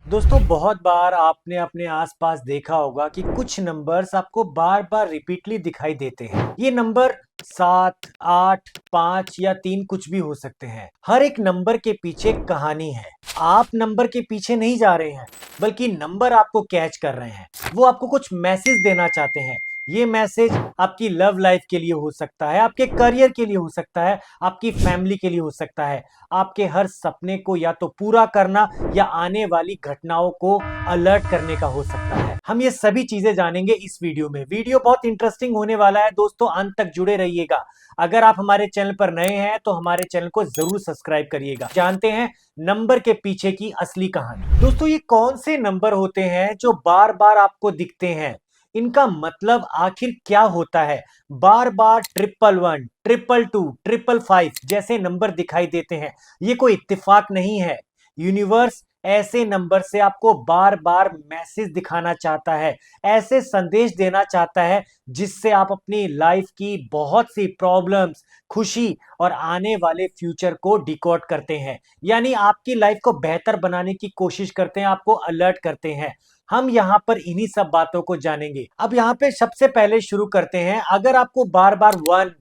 दोस्तों बहुत बार आपने अपने आसपास देखा होगा कि कुछ नंबर्स आपको बार बार रिपीटली दिखाई देते हैं। ये नंबर 7, 8, 5 या 3 कुछ भी हो सकते हैं। हर एक नंबर के पीछे एक कहानी है। आप नंबर के पीछे नहीं जा रहे हैं, बल्कि नंबर आपको कैच कर रहे हैं। वो आपको कुछ मैसेज देना चाहते हैं। ये मैसेज आपकी लव लाइफ के लिए हो सकता है, आपके करियर के लिए हो सकता है, आपकी फैमिली के लिए हो सकता है। आपके हर सपने को या तो पूरा करना या आने वाली घटनाओं को अलर्ट करने का हो सकता है। हम ये सभी चीजें जानेंगे इस वीडियो में। वीडियो बहुत इंटरेस्टिंग होने वाला है दोस्तों, अंत तक जुड़े रहिएगा। अगर आप हमारे चैनल पर नए हैं तो हमारे चैनल को जरूर सब्सक्राइब करिएगा। जानते हैं नंबर के पीछे की असली कहानी। दोस्तों ये कौन से नंबर होते हैं जो बार बार आपको दिखते हैं? इनका मतलब आखिर क्या होता है? बार बार 111, 222, 555 जैसे नंबर दिखाई देते हैं। ये कोई इत्तेफाक नहीं है। यूनिवर्स ऐसे नंबर से आपको बार बार मैसेज दिखाना चाहता है, ऐसे संदेश देना चाहता है जिससे आप अपनी लाइफ की बहुत सी प्रॉब्लम्स, खुशी और आने वाले फ्यूचर को डिकोड करते हैं। यानी आपकी लाइफ को बेहतर बनाने की कोशिश करते हैं, आपको अलर्ट करते हैं। हम यहाँ पर इन्हीं सब बातों को जानेंगे। अब यहाँ पे सबसे पहले शुरू करते हैं। अगर आपको बार बार 1,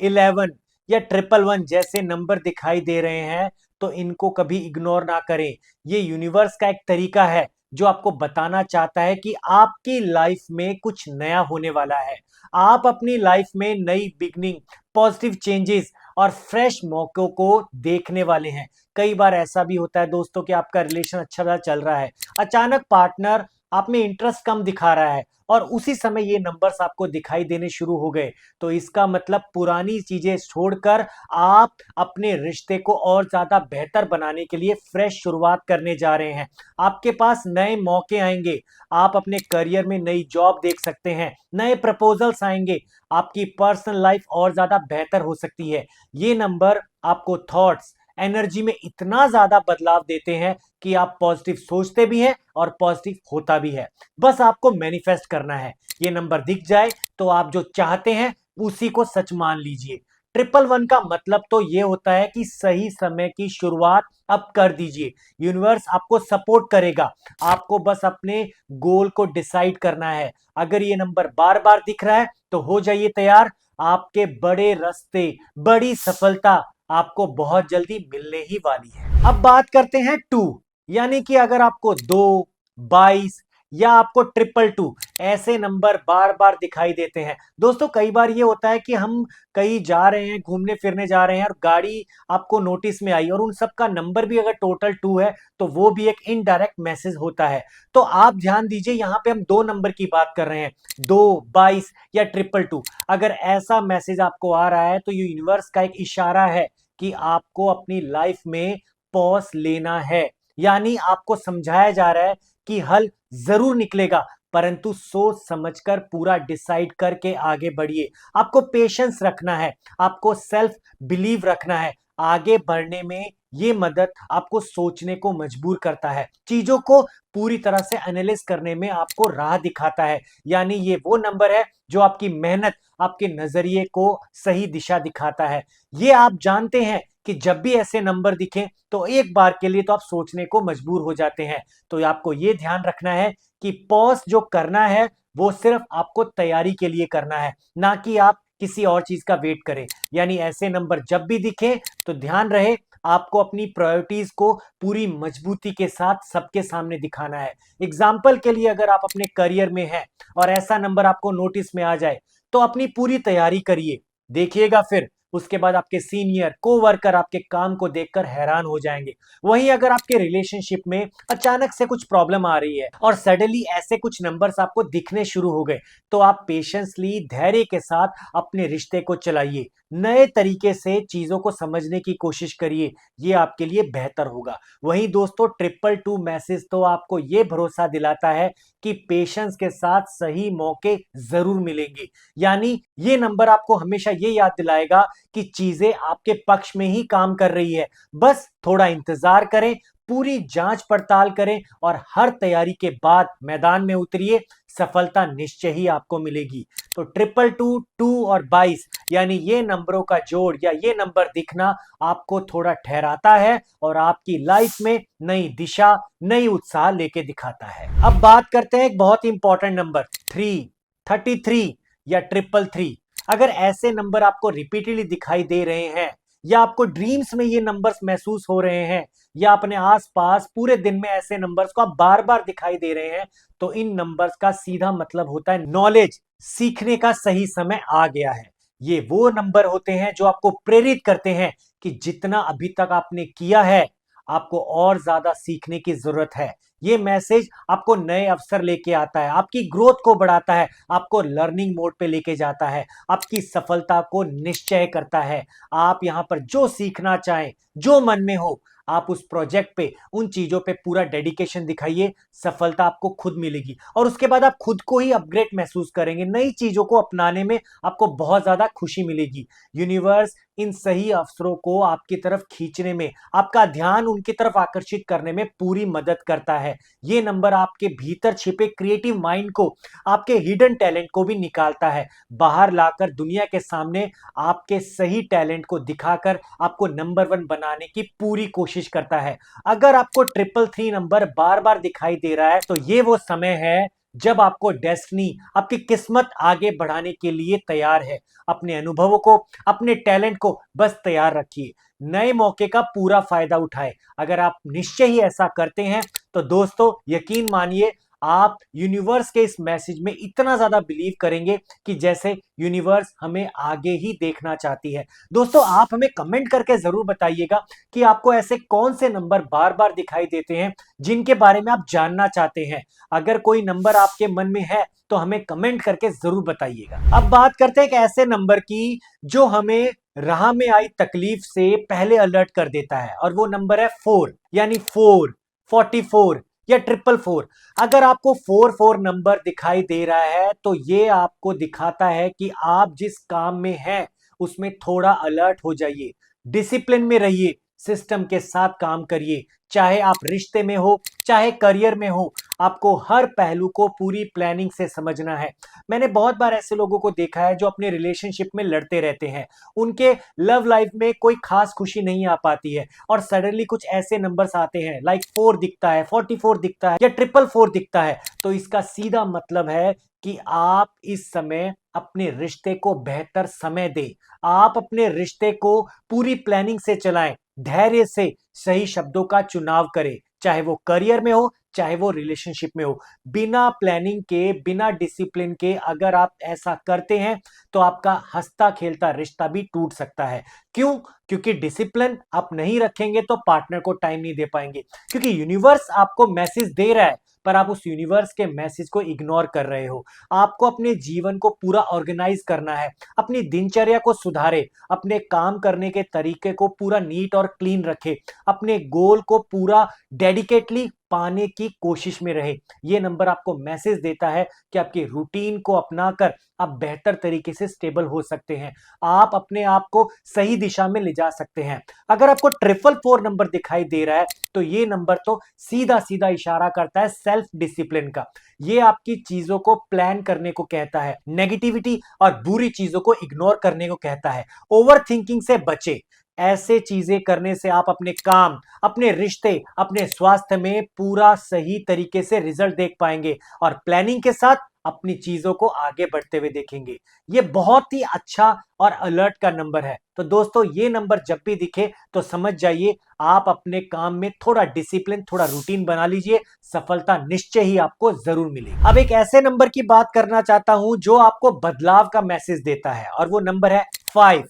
11 या 111 जैसे नंबर दिखाई दे रहे हैं तो इनको कभी इग्नोर ना करें। ये यूनिवर्स का एक तरीका है जो आपको बताना चाहता है कि आपकी लाइफ में कुछ नया होने वाला है। आप अपनी लाइफ में नई बिगनिंग, पॉजिटिव चेंजेस और फ्रेश मौकों को देखने वाले हैं। कई बार ऐसा भी होता है दोस्तों कि आपका रिलेशन अच्छा चल रहा है, अचानक पार्टनर आप में इंटरेस्ट कम दिखा रहा है और उसी समय ये नंबर्स आपको दिखाई देने शुरू हो गए। तो इसका मतलब पुरानी चीजें छोड़कर आप अपने रिश्ते को और ज्यादा बेहतर बनाने के लिए फ्रेश शुरुआत करने जा रहे हैं। आपके पास नए मौके आएंगे। आप अपने करियर में नई जॉब देख सकते हैं, नए प्रपोजल्स आएंगे। आपकी पर्सनल लाइफ और ज्यादा बेहतर हो सकती है। ये नंबर आपको थॉट्स, एनर्जी में इतना ज्यादा बदलाव देते हैं कि आप पॉजिटिव सोचते भी हैं और पॉजिटिव होता भी है। बस आपको मैनिफेस्ट करना है। ये नंबर दिख जाए तो आप जो चाहते हैं उसी को सच मान लीजिए। 111 का मतलब तो ये होता है कि सही समय की शुरुआत अब कर दीजिए। यूनिवर्स आपको सपोर्ट करेगा। आपको बस अपने गोल को डिसाइड करना है। अगर ये नंबर बार बार दिख रहा है तो हो जाइए तैयार। आपके बड़े रास्ते, बड़ी सफलता आपको बहुत जल्दी मिलने ही वाली है। अब बात करते हैं 2, यानी कि अगर आपको 2, 22 या आपको 222 ऐसे नंबर बार बार दिखाई देते हैं। दोस्तों कई बार ये होता है कि हम कहीं जा रहे हैं, घूमने फिरने जा रहे हैं और गाड़ी आपको नोटिस में आई और उन सब का नंबर भी अगर टोटल 2 है तो वो भी एक इनडायरेक्ट मैसेज होता है। तो आप ध्यान दीजिए, यहाँ पे हम दो नंबर की बात कर रहे हैं, 2, 22 या 222। अगर ऐसा मैसेज आपको आ रहा है तो ये यूनिवर्स का एक इशारा है कि आपको अपनी लाइफ में पॉज लेना है। यानी आपको समझाया जा रहा है कि हल जरूर निकलेगा, परंतु सोच समझकर पूरा डिसाइड करके आगे बढ़िए। आपको पेशेंस रखना है, आपको सेल्फ बिलीव रखना है। आगे बढ़ने में ये मदद आपको सोचने को मजबूर करता है, चीजों को पूरी तरह से एनालाइज करने में आपको राह दिखाता है। यानी ये वो नंबर है जो आपकी मेहनत, आपके नजरिए को सही दिशा दिखाता है। ये आप जानते हैं कि जब भी ऐसे नंबर दिखें तो एक बार के लिए तो आप सोचने को मजबूर हो जाते हैं। तो आपको ये ध्यान रखना है कि पॉज जो करना है वो सिर्फ आपको तैयारी के लिए करना है, ना कि आप किसी और चीज का वेट करें। यानी ऐसे नंबर जब भी दिखे तो ध्यान रहे, आपको अपनी प्रायोरिटीज को पूरी मजबूती के साथ सबके सामने दिखाना है। एग्जाम्पल के लिए अगर आप अपने करियर में हैं और ऐसा नंबर आपको नोटिस में आ जाए तो अपनी पूरी तैयारी करिए। देखिएगा फिर उसके बाद आपके सीनियर कोवर्कर आपके काम को देखकर हैरान हो जाएंगे। वहीं अगर आपके रिलेशनशिप में अचानक से कुछ प्रॉब्लम आ रही है और सडनली ऐसे कुछ नंबर्स आपको दिखने शुरू हो गए तो आप पेशेंसली, धैर्य के साथ अपने रिश्ते को चलाइए। नए तरीके से चीजों को समझने की कोशिश करिए, ये आपके लिए बेहतर होगा। वहीं दोस्तों 222 मैसेज तो आपको ये भरोसा दिलाता है कि पेशेंस के साथ सही मौके जरूर मिलेंगे। यानी ये नंबर आपको हमेशा ये याद दिलाएगा कि चीजें आपके पक्ष में ही काम कर रही है। बस थोड़ा इंतजार करें, पूरी जांच पड़ताल करें और हर तैयारी के बाद मैदान में उतरिए। सफलता निश्चय ही आपको मिलेगी। तो 222 और 22 यानी ये नंबरों का जोड़ या ये नंबर दिखना आपको थोड़ा ठहराता है और आपकी लाइफ में नई दिशा, नई उत्साह लेके दिखाता है। अब बात करते हैं एक बहुत ही इंपॉर्टेंट नंबर 3, 33 या 333। अगर ऐसे नंबर आपको रिपीटेडली दिखाई दे रहे हैं या आपको ड्रीम्स में ये नंबर्स महसूस हो रहे हैं या अपने आसपास पूरे दिन में ऐसे नंबर्स को आप बार बार दिखाई दे रहे हैं, तो इन नंबर्स का सीधा मतलब होता है नॉलेज, सीखने का सही समय आ गया है। ये वो नंबर होते हैं जो आपको प्रेरित करते हैं कि जितना अभी तक आपने किया है, आपको और ज्यादा सीखने की जरूरत है। ये मैसेज आपको नए अवसर लेके आता है, आपकी ग्रोथ को बढ़ाता है, आपको लर्निंग मोड पे लेके जाता है, आपकी सफलता को निश्चय करता है। आप यहां पर जो सीखना चाहें, जो मन में हो, आप उस प्रोजेक्ट पे, उन चीजों पे पूरा डेडिकेशन दिखाइए। सफलता आपको खुद मिलेगी और उसके बाद आप खुद को ही अपग्रेड महसूस करेंगे। नई चीजों को अपनाने में आपको बहुत ज्यादा खुशी मिलेगी। यूनिवर्स इन सही अवसरों को आपकी तरफ खींचने में, आपका ध्यान उनकी तरफ आकर्षित करने में पूरी मदद करता है। ये नंबर आपके भीतर छिपे क्रिएटिव माइंड को, आपके हिडन टैलेंट को भी निकालता है, बाहर लाकर दुनिया के सामने आपके सही टैलेंट को दिखाकर आपको नंबर 1 बनाने की पूरी कोशिश करता है। अगर आपको 333 नंबर बार बार दिखाई दे रहा है, तो ये वो समय है जब आपको डेस्टिनी, आपकी किस्मत आगे बढ़ाने के लिए तैयार है। अपने अनुभवों को, अपने टैलेंट को बस तैयार रखिए, नए मौके का पूरा फायदा उठाए। अगर आप निश्चय ही ऐसा करते हैं, तो दोस्तों यकीन मानिए, आप यूनिवर्स के इस मैसेज में इतना ज्यादा बिलीव करेंगे कि जैसे यूनिवर्स हमें आगे ही देखना चाहती है। दोस्तों, आप हमें कमेंट करके जरूर बताइएगा कि आपको ऐसे कौन से नंबर बार बार दिखाई देते हैं जिनके बारे में आप जानना चाहते हैं। अगर कोई नंबर आपके मन में है, तो हमें कमेंट करके जरूर बताइएगा। अब बात करते हैं एक ऐसे नंबर की जो हमें राह में आई तकलीफ से पहले अलर्ट कर देता है, और वो नंबर है 4, यानी 4, 44 या 444। अगर आपको 44 नंबर दिखाई दे रहा है, तो ये आपको दिखाता है कि आप जिस काम में हैं उसमें थोड़ा अलर्ट हो जाइए, डिसिप्लिन में रहिए, सिस्टम के साथ काम करिए। चाहे आप रिश्ते में हो, चाहे करियर में हो, आपको हर पहलू को पूरी प्लानिंग से समझना है। मैंने बहुत बार ऐसे लोगों को देखा है जो अपने रिलेशनशिप में लड़ते रहते हैं, उनके लव लाइफ में कोई खास खुशी नहीं आ पाती है, और सडनली कुछ ऐसे नंबर्स आते हैं, लाइक 4 दिखता है, 44 दिखता है या 444 दिखता है, तो इसका सीधा मतलब है कि आप इस समय अपने रिश्ते को बेहतर समय दें। आप अपने रिश्ते को पूरी प्लानिंग से चलाएं, धैर्य से सही शब्दों का चुनाव करें, चाहे वो करियर में हो, चाहे वो रिलेशनशिप में हो। बिना प्लानिंग के, बिना डिसिप्लिन के अगर आप ऐसा करते हैं, तो आपका हंसता खेलता रिश्ता भी टूट सकता है। क्यों? क्योंकि डिसिप्लिन आप नहीं रखेंगे तो पार्टनर को टाइम नहीं दे पाएंगे, क्योंकि यूनिवर्स आपको मैसेज दे रहा है, पर आप उस यूनिवर्स के मैसेज को इग्नोर कर रहे हो। आपको अपने जीवन को पूरा ऑर्गेनाइज करना है, अपनी दिनचर्या को सुधारे, अपने काम करने के तरीके को पूरा नीट और क्लीन रखे, अपने गोल को पूरा डेडिकेटली पाने की कोशिश में रहे। ये नंबर आपको मैसेज देता है कि आपकी रूटीन को अपनाकर आप बेहतर तरीके से स्टेबल हो सकते हैं, आप अपने आप को सही दिशा में ले जा सकते हैं। अगर आपको 444 नंबर दिखाई दे रहा है, तो ये नंबर तो सीधा सीधा इशारा करता है सेल्फ डिसिप्लिन का। ये आपकी चीजों को प्लान करने को कहता है, नेगेटिविटी और बुरी चीजों को इग्नोर करने को कहता है। ओवर थिंकिंग से बचे। ऐसे चीजें करने से आप अपने काम, अपने रिश्ते, अपने स्वास्थ्य में पूरा सही तरीके से रिजल्ट देख पाएंगे और प्लानिंग के साथ अपनी चीजों को आगे बढ़ते हुए देखेंगे। ये बहुत ही अच्छा और अलर्ट का नंबर है। तो दोस्तों, ये नंबर जब भी दिखे तो समझ जाइए आप अपने काम में थोड़ा डिसिप्लिन, थोड़ा रूटीन बना लीजिए, सफलता निश्चय ही आपको जरूर मिलेगी। अब एक ऐसे नंबर की बात करना चाहता हूं जो आपको बदलाव का मैसेज देता है, और वो नंबर है 5,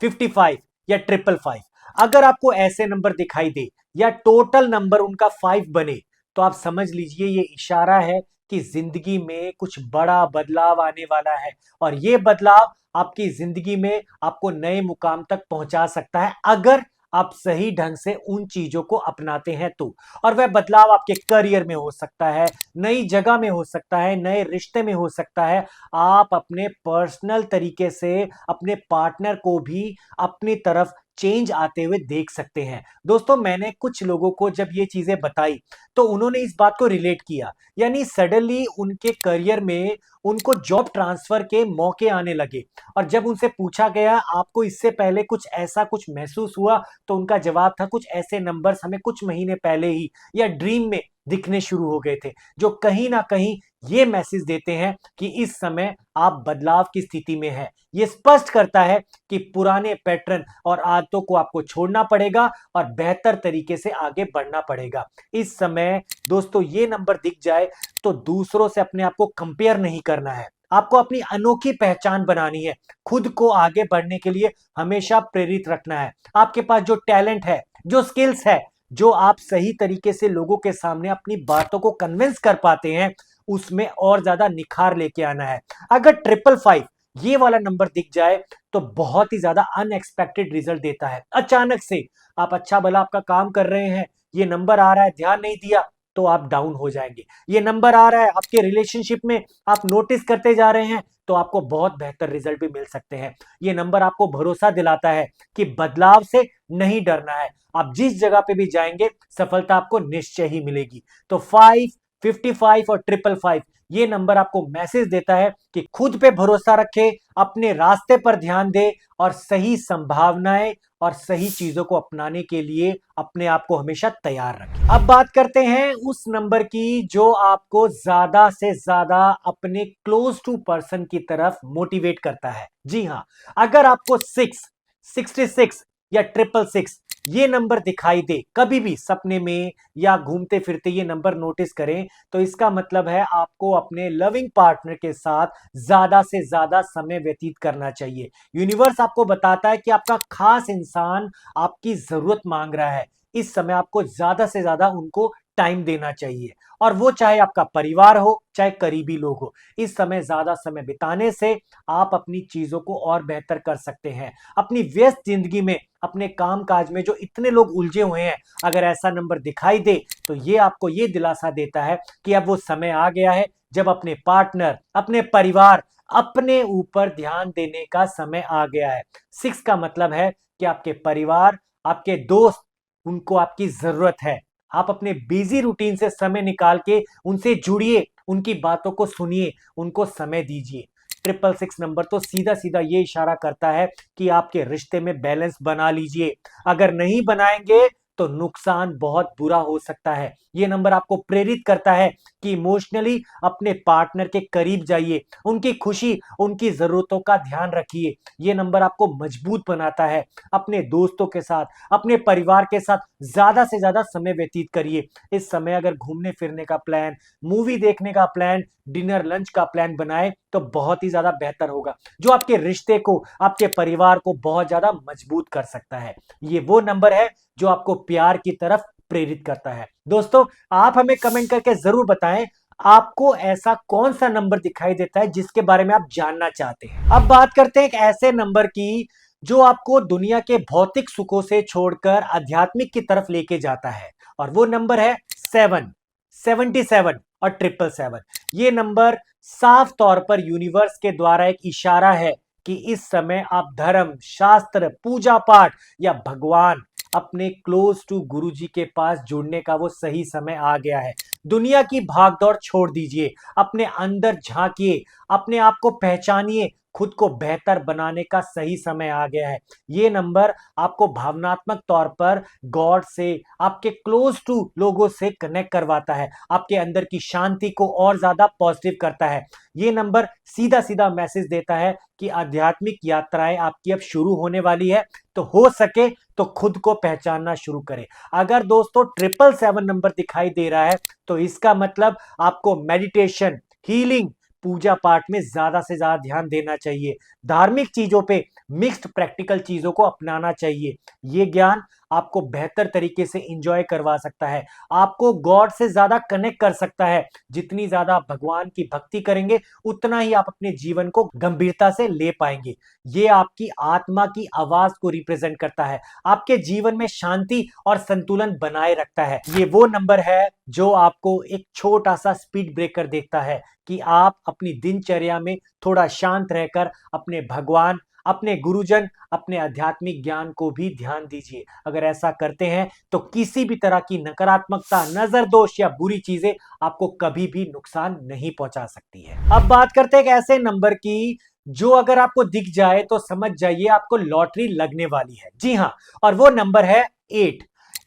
55 या 555। अगर आपको ऐसे नंबर दिखाई दे या टोटल नंबर उनका 5 बने, तो आप समझ लीजिए ये इशारा है कि जिंदगी में कुछ बड़ा बदलाव आने वाला है, और ये बदलाव आपकी जिंदगी में आपको नए मुकाम तक पहुंचा सकता है, अगर आप सही ढंग से उन चीजों को अपनाते हैं तो। और वह बदलाव आपके करियर में हो सकता है, नई जगह में हो सकता है, नए रिश्ते में हो सकता है। आप अपने पर्सनल तरीके से अपने पार्टनर को भी अपनी तरफ चेंज आते हुए देख सकते हैं। दोस्तों, मैंने कुछ लोगों को जब ये चीजें बताई तो उन्होंने इस बात को रिलेट किया, यानी सडनली उनके करियर में उनको जॉब ट्रांसफर के मौके आने लगे। और जब उनसे पूछा गया आपको इससे पहले कुछ ऐसा कुछ महसूस हुआ, तो उनका जवाब था कुछ ऐसे नंबर्स हमें कुछ महीने पहले ही या ड्रीम में दिखने शुरू हो गए थे, जो कहीं ना कहीं ये मैसेज देते हैं कि इस समय आप बदलाव की स्थिति में हैं। ये स्पष्ट करता है कि पुराने पैटर्न और आदतों को आपको छोड़ना पड़ेगा और बेहतर तरीके से आगे बढ़ना पड़ेगा। इस समय दोस्तों ये नंबर दिख जाए तो दूसरों से अपने आप को कंपेयर नहीं करना है, आपको अपनी अनोखी पहचान बनानी है। खुद को आगे बढ़ने के लिए हमेशा प्रेरित रखना है। आपके पास जो टैलेंट है, जो स्किल्स है, जो आप सही तरीके से लोगों के सामने अपनी बातों को कन्विंस कर पाते हैं, उसमें और ज्यादा निखार लेके आना है। अगर 555 ये वाला नंबर दिख जाए तो बहुत ही ज्यादा अनएक्सपेक्टेड रिजल्ट देता है। अचानक से आप अच्छा भला आपका काम कर रहे हैं, ये नंबर आ रहा है, ध्यान नहीं दिया तो आप डाउन हो जाएंगे। ये नंबर आ रहा है आपके रिलेशनशिप में, आप नोटिस करते जा रहे हैं तो आपको बहुत बेहतर रिजल्ट भी मिल सकते हैं। ये नंबर आपको भरोसा दिलाता है कि बदलाव से नहीं डरना है, आप जिस जगह पे भी जाएंगे सफलता आपको निश्चय ही मिलेगी। तो 5, 55 और 555 ये नंबर आपको मैसेज देता है कि खुद पे भरोसा रखें, अपने रास्ते पर ध्यान दें और सही संभावनाएं और सही चीजों को अपनाने के लिए अपने आप को हमेशा तैयार रखें। अब बात करते हैं उस नंबर की जो आपको ज्यादा से ज्यादा अपने क्लोज टू पर्सन की तरफ मोटिवेट करता है। जी हां, अगर आपको 6, 66 या 666 ये नंबर दिखाई दे कभी भी सपने में या घूमते फिरते, ये नंबर नोटिस करें, तो इसका मतलब है आपको अपने लविंग पार्टनर के साथ ज्यादा से ज्यादा समय व्यतीत करना चाहिए। यूनिवर्स आपको बताता है कि आपका खास इंसान आपकी जरूरत मांग रहा है। इस समय आपको ज्यादा से ज्यादा उनको टाइम देना चाहिए, और वो चाहे आपका परिवार हो चाहे करीबी लोग हो। इस समय ज्यादा समय बिताने से आप अपनी चीजों को और बेहतर कर सकते हैं। अपनी व्यस्त जिंदगी में, अपने काम काज में जो इतने लोग उलझे हुए हैं, अगर ऐसा नंबर दिखाई दे तो ये आपको ये दिलासा देता है कि अब वो समय आ गया है जब अपने पार्टनर, अपने परिवार, अपने ऊपर ध्यान देने का समय आ गया है। 6 का मतलब है कि आपके परिवार, आपके दोस्त, उनको आपकी जरूरत है। आप अपने बिजी रूटीन से समय निकाल के उनसे जुड़िए, उनकी बातों को सुनिए, उनको समय दीजिए। 666 नंबर तो सीधा सीधा ये इशारा करता है कि आपके रिश्ते में बैलेंस बना लीजिए। अगर नहीं बनाएंगे तो नुकसान बहुत बुरा हो सकता है। ये नंबर आपको प्रेरित करता है कि इमोशनली अपने पार्टनर के करीब जाइए, उनकी खुशी, उनकी जरूरतों का ध्यान रखिए। ये नंबर आपको मजबूत बनाता है। अपने दोस्तों के साथ, अपने परिवार के साथ ज्यादा से ज्यादा समय व्यतीत करिए। इस समय अगर घूमने फिरने का प्लान, मूवी देखने का प्लान, डिनर लंच का प्लान बनाए तो बहुत ही ज्यादा बेहतर होगा, जो आपके रिश्ते को, आपके परिवार को बहुत ज्यादा मजबूत कर सकता है। ये वो नंबर है जो आपको प्यार की तरफ प्रेरित करता है। दोस्तों, आप हमें कमेंट करके जरूर बताएं आपको ऐसा कौन सा नंबर दिखाई देता है जिसके बारे में आप जानना चाहते हैं। अब बात करते हैं एक ऐसे नंबर की जो आपको दुनिया के भौतिक सुखों से छोड़कर आध्यात्मिक की तरफ लेके जाता है, और वो नंबर है 7, 77 और 777। ये नंबर साफ तौर पर यूनिवर्स के द्वारा एक इशारा है कि इस समय आप धर्म, शास्त्र, पूजा पाठ या भगवान, अपने क्लोज टू गुरु जी के पास जुड़ने का वो सही समय आ गया है। दुनिया की भागदौड़ छोड़ दीजिए, अपने अंदर झांकिए, अपने आप को पहचानिए, खुद को बेहतर बनाने का सही समय आ गया है। ये नंबर आपको भावनात्मक तौर पर गॉड से, आपके क्लोज टू लोगों से कनेक्ट करवाता है, आपके अंदर की शांति को और ज्यादा पॉजिटिव करता है। ये नंबर सीधा सीधा मैसेज देता है कि आध्यात्मिक यात्राएं आपकी अब शुरू होने वाली है, तो हो सके तो खुद को पहचानना शुरू करें। अगर दोस्तों 777 नंबर दिखाई दे रहा है तो इसका मतलब आपको मेडिटेशन, हीलिंग, पूजा पाठ में ज्यादा से ज्यादा ध्यान देना चाहिए। धार्मिक चीजों पे मिक्स्ड प्रैक्टिकल चीजों को अपनाना चाहिए। ये ज्ञान आपको बेहतर तरीके से एंजॉय करवा सकता है, आपको गॉड से ज्यादा कनेक्ट कर सकता है। जितनी ज्यादा आप भगवान की भक्ति करेंगे उतना ही आप अपने जीवन को गंभीरता से ले पाएंगे। ये आपकी आत्मा की आवाज को रिप्रेजेंट करता है, आपके जीवन में शांति और संतुलन बनाए रखता है। ये वो नंबर है जो आपको एक छोटा सा स्पीड ब्रेकर देता है कि आप अपनी दिनचर्या में थोड़ा शांत रहकर अपने भगवान, अपने गुरुजन, अपने आध्यात्मिक ज्ञान को भी ध्यान दीजिए। अगर ऐसा करते हैं तो किसी भी तरह की नकारात्मकता, नजर दोष या बुरी चीजें आपको कभी भी नुकसान नहीं पहुंचा सकती है। अब बात करते हैं एक ऐसे नंबर की जो अगर आपको दिख जाए तो समझ जाइए आपको लॉटरी लगने वाली है। जी हां, और वो नंबर है 8।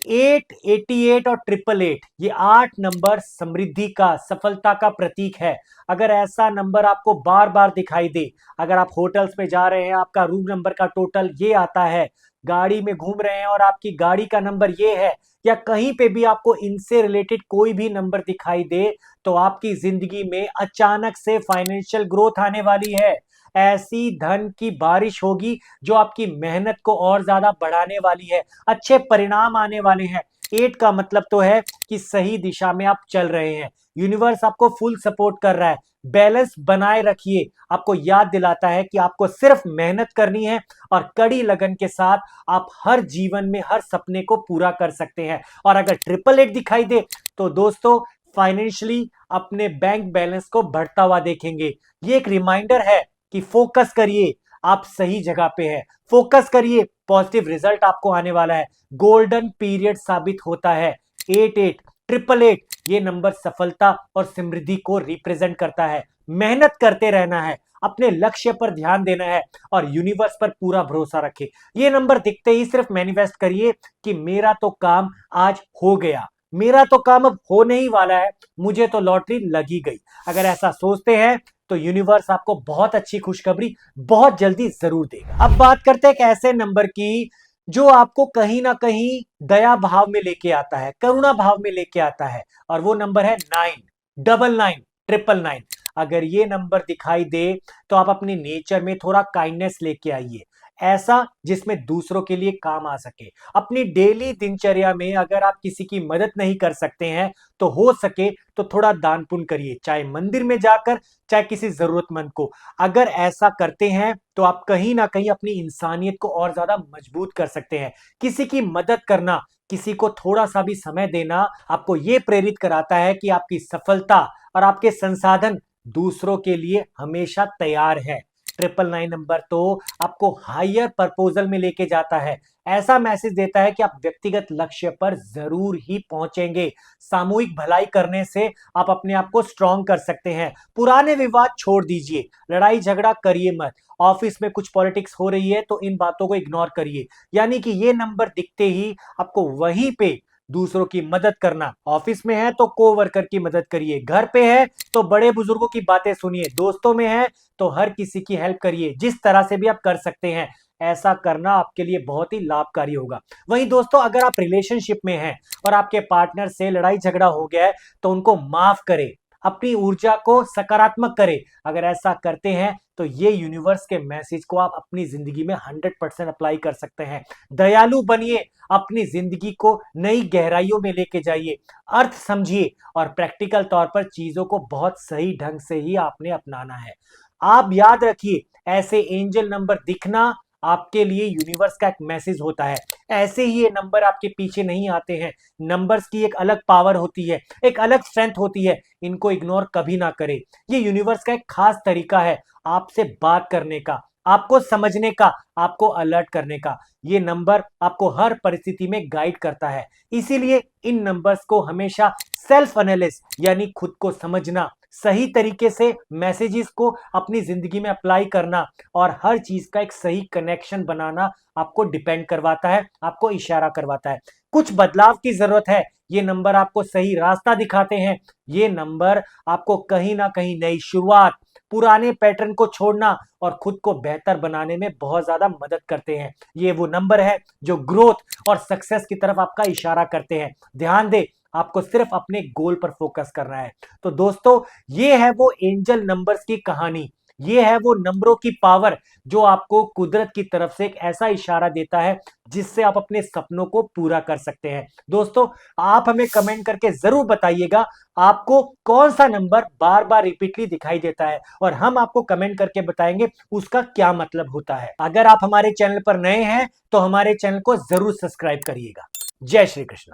8, 88 और 888, ये 8 नंबर समृद्धि का, सफलता का प्रतीक है। अगर ऐसा नंबर आपको बार बार दिखाई दे, अगर आप होटल्स में जा रहे हैं, आपका रूम नंबर का टोटल ये आता है, गाड़ी में घूम रहे हैं और आपकी गाड़ी का नंबर ये है, या कहीं पे भी आपको इनसे रिलेटेड कोई भी नंबर दिखाई दे, तो आपकी जिंदगी में अचानक से फाइनेंशियल ग्रोथ आने वाली है। ऐसी धन की बारिश होगी जो आपकी मेहनत को और ज्यादा बढ़ाने वाली है। अच्छे परिणाम आने वाले हैं। 8 का मतलब तो है कि सही दिशा में आप चल रहे हैं। यूनिवर्स आपको फुल सपोर्ट कर रहा है। बैलेंस बनाए रखिए। आपको याद दिलाता है कि आपको सिर्फ मेहनत करनी है और कड़ी लगन के साथ आप हर जीवन में हर सपने को पूरा कर सकते हैं। और अगर 888 दिखाई दे तो दोस्तों फाइनेंशियली अपने बैंक बैलेंस को बढ़ता हुआ देखेंगे। ये एक रिमाइंडर है कि फोकस करिए, आप सही जगह पे हैं। फोकस करिए, पॉजिटिव रिजल्ट आपको आने वाला है। गोल्डन पीरियड साबित होता है। 88, 888 ये नंबर सफलता और समृद्धि को रिप्रेजेंट करता है। मेहनत करते रहना है, अपने लक्ष्य पर ध्यान देना है और यूनिवर्स पर पूरा भरोसा रखें। ये नंबर दिखते ही सिर्फ मैनिफेस्ट करिए कि मेरा तो काम आज हो गया, मेरा तो काम अब होने ही वाला है, मुझे तो लॉटरी लगी गई। अगर ऐसा सोचते हैं तो यूनिवर्स आपको बहुत अच्छी खुशखबरी बहुत जल्दी जरूर देगा। अब बात करते हैं एक ऐसे नंबर की जो आपको कहीं ना कहीं दया भाव में लेके आता है, करुणा भाव में लेके आता है, और वो नंबर है 9, 99, 999। अगर ये नंबर दिखाई दे तो आप अपने नेचर में थोड़ा काइंडनेस लेके आइए, ऐसा जिसमें दूसरों के लिए काम आ सके। अपनी डेली दिनचर्या में अगर आप किसी की मदद नहीं कर सकते हैं तो हो सके तो थोड़ा दान पुण्य करिए, चाहे मंदिर में जाकर, चाहे किसी जरूरतमंद को। अगर ऐसा करते हैं तो आप कहीं ना कहीं अपनी इंसानियत को और ज्यादा मजबूत कर सकते हैं। किसी की मदद करना, किसी को थोड़ा सा भी समय देना आपको यह प्रेरित कराता है कि आपकी सफलता और आपके संसाधन दूसरों के लिए हमेशा तैयार है। 999 नंबर तो आपको हायर प्रपोजल में लेके जाता है। ऐसा मैसेज देता है कि आप व्यक्तिगत लक्ष्य पर जरूर ही पहुंचेंगे। सामूहिक भलाई करने से आप अपने आप को स्ट्रांग कर सकते हैं। पुराने विवाद छोड़ दीजिए, लड़ाई झगड़ा करिए मत। ऑफिस में कुछ पॉलिटिक्स हो रही है तो इन बातों को इग्नोर करिए। यानी कि ये नंबर दिखते ही आपको वहीं पे दूसरों की मदद करना, ऑफिस में है तो कोवर्कर की मदद करिए, घर पे है तो बड़े बुजुर्गों की बातें सुनिए, दोस्तों में है तो हर किसी की हेल्प करिए। जिस तरह से भी आप कर सकते हैं ऐसा करना आपके लिए बहुत ही लाभकारी होगा। वहीं दोस्तों अगर आप रिलेशनशिप में हैं और आपके पार्टनर से लड़ाई झगड़ा हो गया है तो उनको माफ करें, अपनी ऊर्जा को सकारात्मक करें। अगर ऐसा करते हैं तो ये यूनिवर्स के मैसेज को आप अपनी जिंदगी में 100% अप्लाई कर सकते हैं। दयालु बनिए, अपनी जिंदगी को नई गहराइयों में लेके जाइए, अर्थ समझिए और प्रैक्टिकल तौर पर चीजों को बहुत सही ढंग से ही आपने अपनाना है। आप याद रखिए, ऐसे एंजल नंबर दिखना आपके लिए यूनिवर्स का एक मैसेज होता है। ऐसे ही ये नंबर आपके पीछे नहीं आते हैं। नंबर्स की एक अलग पावर होती है, एक अलग स्ट्रेंथ होती है, इनको इग्नोर कभी ना करें। ये यूनिवर्स का एक खास तरीका है आपसे बात करने का, आपको समझने का, आपको अलर्ट करने का। ये नंबर आपको हर परिस्थिति में गाइड करता है। इसीलिए इन नंबर्स को हमेशा सेल्फ एनालिसिस यानी खुद को समझना, सही तरीके से मैसेजेस को अपनी जिंदगी में अप्लाई करना और हर चीज का एक सही कनेक्शन बनाना आपको डिपेंड करवाता है, आपको इशारा करवाता है। कुछ बदलाव की जरूरत है। ये नंबर आपको सही रास्ता दिखाते हैं। ये नंबर आपको कहीं ना कहीं नई शुरुआत, पुराने पैटर्न को छोड़ना और खुद को बेहतर बनाने में बहुत ज्यादा मदद करते हैं। ये वो नंबर है जो ग्रोथ और सक्सेस की तरफ आपका इशारा करते हैं। ध्यान दे, आपको सिर्फ अपने गोल पर फोकस करना है। तो दोस्तों ये है वो एंजल नंबर्स की कहानी, ये है वो नंबरों की पावर जो आपको कुदरत की तरफ से एक ऐसा इशारा देता है जिससे आप अपने सपनों को पूरा कर सकते हैं। दोस्तों आप हमें कमेंट करके जरूर बताइएगा आपको कौन सा नंबर बार बार रिपीटली दिखाई देता है और हम आपको कमेंट करके बताएंगे उसका क्या मतलब होता है। अगर आप हमारे चैनल पर नए हैं तो हमारे चैनल को जरूर सब्सक्राइब करिएगा। जय श्री कृष्ण।